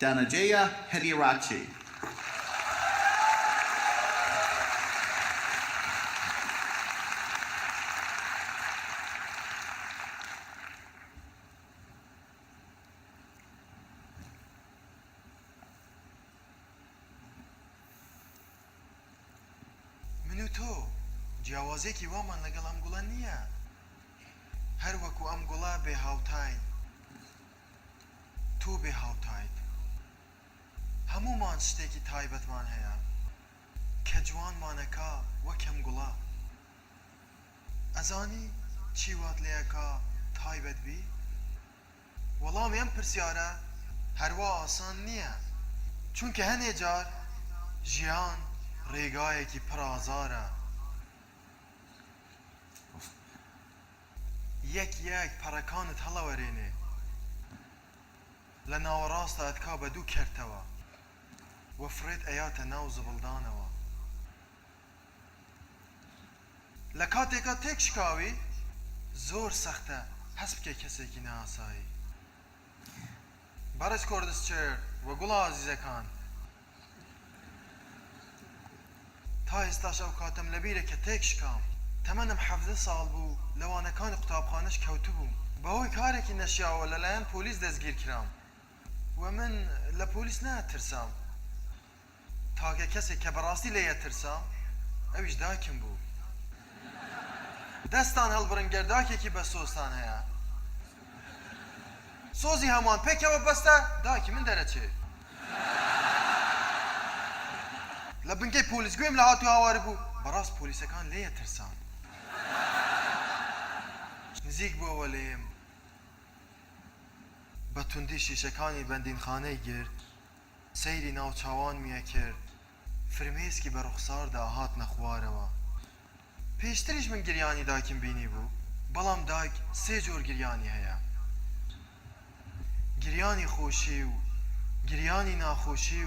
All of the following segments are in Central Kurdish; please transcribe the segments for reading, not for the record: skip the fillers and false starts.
Dhananjaya Hedirachi. منو تو جیاوازێکی وامان لەگەڵ ئەم گوڵە نییە هەر وەکو ئەم گوڵە بێ هاوتاین تۆ بێ هاوتایت هەموومان شتێکی تایبەتمان هەیە کە جوانمانەکە وەک ئەم گوڵە ئەزانی چی وات لێیەکە تایبەت بی وەڵامی ئەم پرسیارە هەروە ئاسان نییە چونکە هەنێ جار ژیان ڕێگایەکی پڕ ئازارە یەک پەڕەکانت هەڵەوەرێنێ لە ناوەڕاستە ئەتکا بە دوو کەرتەوە وەفرێت ئەیاتە ناو زبڵدانەوە لە کاتێکا تێک شکاوی زۆر سەختە هەست بکەی کەسێکی نائاسایی بەرز کۆردسچێر وە گوڵە ئازیزەکان تا ئێستاش ئەو کاتم لەبیرە کە تێک شکام تەمەنم 17 ساڵ بوو لەوانەکانی قوتابخانەش کەوتو بووم بەهۆی کارێکی نەشیاوە لەلایەن پۆلیس دەستگیر کرام و من لە پۆلیس نەترسام تاکە کەسێک کە بەڕاستی لێیە ترسام ئەویش دایکم بوو دەستان هەڵبڕن گەرداکێکی بە سۆستان هەیە سۆزی هەمووان پێکەوە بەستە دایکی من دەرەچێ لە بنکەی پۆلیس گوێم لە هاتوو هاوارە بوو بەڕاست پۆلیسەکان لێیە ترسان نزیک بووەوە لێم بە توندی شیشەکانی بەندینخانەی گرت سەیری ناوچاوان میە کرد فرمێسکی بە ڕوخساردا هاتنە خوارەوە پێشتریش من گریانی دایکم بینی بوو بەڵام دایک 3 جۆر گریانی هەیە گریانی خۆشی و گریانی ناخۆشی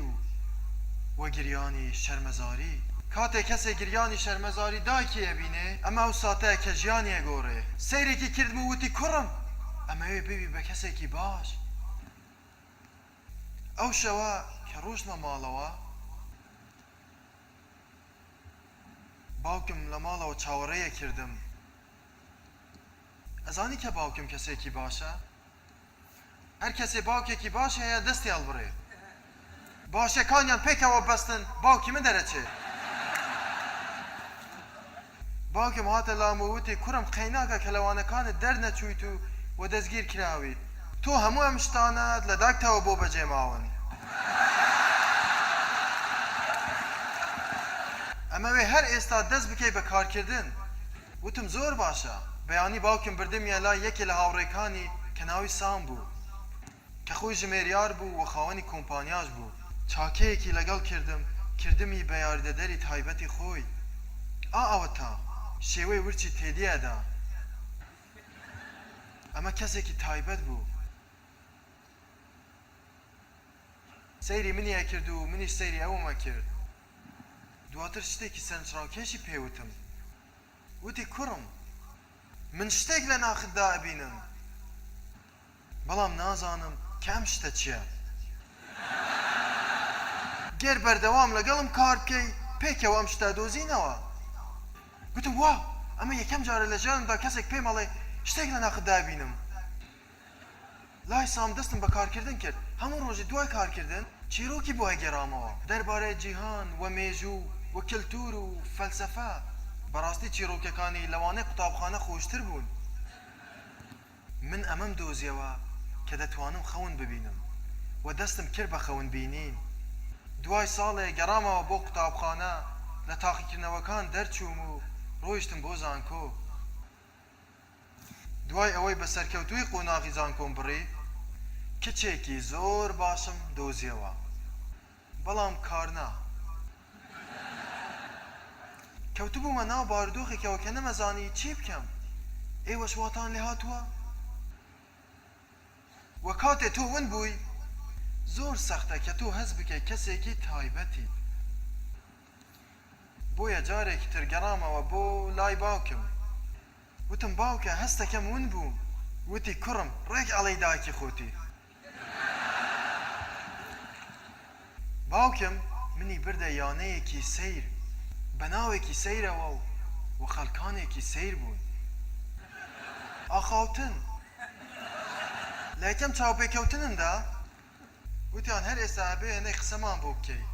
و گریانی شەرمەزاری کاتێک کەسێک گریانی شەرمەزاری دایکی ئەبینێ ئەمە ئەو ساتەیە کە ژیانی ئەگۆڕێ سەیرێکی کردبوو وتی کوڕم ئەمەوێ ببی بە کەسێکی باش ئەو شەوە کە ڕۆژمە ماڵەوە باوکم لە ماڵەوە چاوەڕێیە کردم ئەزانی کە باوکم کەسێکی باشە هەر کەسێ باوکێکی باش هەیە دەستی هەڵبڕێ باشەکانیان پێکەوە بەستن باوکی من دەرەچێ باوکم هاتە لام و وتی کوڕم قەیناکە کە لەوانەکانت دەرنەچوویت و دەستگیر کراویت تۆ هەموو ئەم شتانەت لە دایکتەوە بۆ بەجێماون ئەمەوێ هەر ئێستا دەست بکەی بە کارکردن وتم زۆر باشە بەیانی باوکم بردمیە لای یەکێ لە هاوڕێکانی کە ناوی سام بوو کە خۆی ژمێریار بوو و خاوەنی کۆمپانیاش بوو چاکەیەکی لەگەڵ کردمی بە یاریدەدەری تایبەتی خۆی ئەوە تا شێوەی ورچی تێدیەدا ئەمە کەسێکی تایبەت بوو سەیری منیە کرد و منیش سەیری ئەومە کرد دواتر شتێکی سەرنجڕاکێشی پێوتم وتی کوڕم من شتێک لە ناخدا ئەبینم بەڵام نازانم کە ئەم شتە چییە گەر بەردەوام لەگەڵم کار بکەی پێکەوە ئەم شتە دۆزینەوە گوتم وا ئەمە یەکەم جارە لە ژیانمدا کەسێک پێم ئەڵێ شتێک لە ناخدا ئەبینم لای سام دەستم بە کارکردن کرد هەموو ڕۆژی دوای کارکردن چیرۆکی بۆ هەگەڕامەوە دەربارەی جیهان و مێژوو و کلتور و فەلسەفە بەڕاستی چیرۆکەکانی لەوانەی قوتابخانە خۆشتر بوون من ئەمەم دۆزیەوە کە دەتوانم خەون ببینم و دەستم کرد بە خەون بینین دوای ساڵێ گەڕامەوە بۆ قوتابخانە لە تاقیکردنەوەکان دەرچووم و ڕۆیشتم بۆ زانکۆ دوای ئەوەی بە سەرکەوتووی قۆناغی زانکۆم بڕی کچێکی زۆر باشم دۆزیەوە بەڵام کارنا کەوتبوومە ناو بارودۆخێکەوە کە نەمەزانی چی بکەم ئێوەش واتان لێ هاتووە وە کاتێ تۆ ون بووی زۆر سەختە کە تۆ هەز بکەی کەسێکی تایبەتی بۆیە جارێکی تر گەڕامەوە بۆ لای باوکم وتم باوکە هەستەکەم ون بوو وتی کوڕم ڕێک ئەڵەی دایکی خۆتی هاوکم منی برده یانەیەکی سیر بەناوێکی سەیرەوە و خەڵکانێکی سیر بوون ئاخاوتن لە یەکەم چاوپێکەوتنمدا وتیان هەر ئێستا هەبێ هەندێک قسەمان بۆ بکەی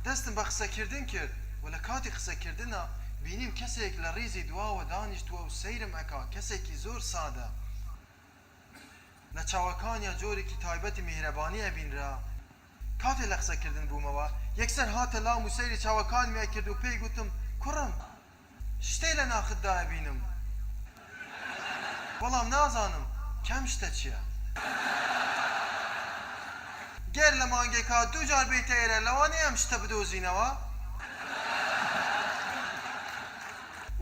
دەستم بە قسەکردن کرد و لە کاتی قسەکردنە بینیم کەسێک لە ڕیزی دواوە دانیشتووە و سەیرم ئەکا کەسێکی زۆر سادە لە چاوەکانیا جۆرێکی تایبەتی میهرەبانی ئەبینرا کاتێ لە قسەکردن بوومەوە یەکسەر هاتە لام و سەیری چاوەکانمیا کرد و پێی گوتم کوڕم شتێ لە ناختدا ئەبینم بەڵام نازانم کەم شتە چییە گەر لە مانگێکا دوو جار بێتە ئێرە لەوانەیە ئەم شتە بدۆزینەوە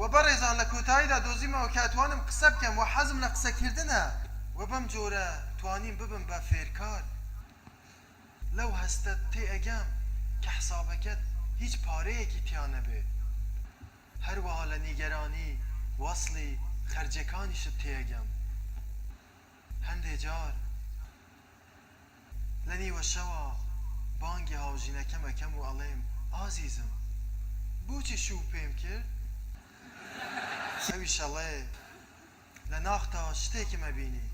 و بەڕێزان لە کۆتاییدا دۆزیمەوە کە ئەتوانم قسە بکەم و حەزم لە قسەکردنە و بەم جۆرە توانیم ببم بە فێرکار لەو هەستە تێ ئەگەم کە حسابەکەت هیچ پارەیەکی تیا نەبێت هەروەها لە نیگەرانی وەسڵی خەرجەکانیشت تێگەم هەندێ جار لە نیوە شەوە بانگی هاوژینەکەم ئەکەم و ئەڵێم ئازیزم بۆچی شوو پێم کرد ئەویش ئەڵێ لە ناختا شتێکم ئەبینی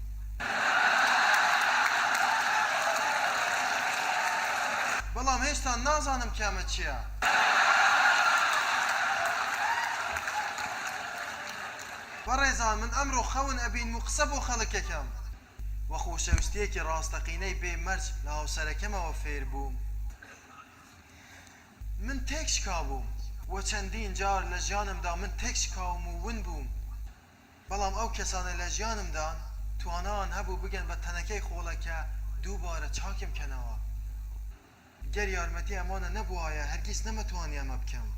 بەڵام هێشتا نازانم کامە چییە بەڕێزان من ئەمڕۆ خەون ئەبین و قسە بۆ خەڵکەکەم وە خۆشەویستیەکی ڕاستەقینەی بێ مەرج لە هاوسەرەکەمەوە فێر بووم من تێک شکا بووم و چەندین جار لە ژیانمدا من تێک شکاوم و ون بووم بەڵام ئەو کەسانە لە ژیانمدان توانان هەبوو بگەن بە تەنەکەی خۆڵەکە دووبارە چاکم کەنەوە گەر یارمەتی ئەمانە نەبووایە هەرگیز نەمەتوانی ئەمە بکەم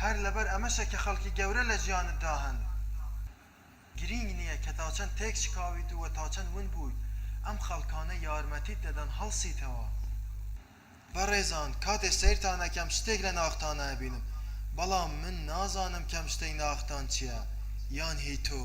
هەر لەبەر ئەمەشە کە خەڵکی گەورە لە ژیانتدا هەن گرنگ نییە کە تا چەند تێک شکاویت و تا چەند ون بوویت ئەم خەڵکانە یارمەتیت دەدەن هەڵسیتەوە بەڕێزان کاتێ سەیرتان ئەکەم شتێک لە ناختانە ئەبینم بەڵام من نازانم کەم شتەی ناختان چییە یان هی تۆ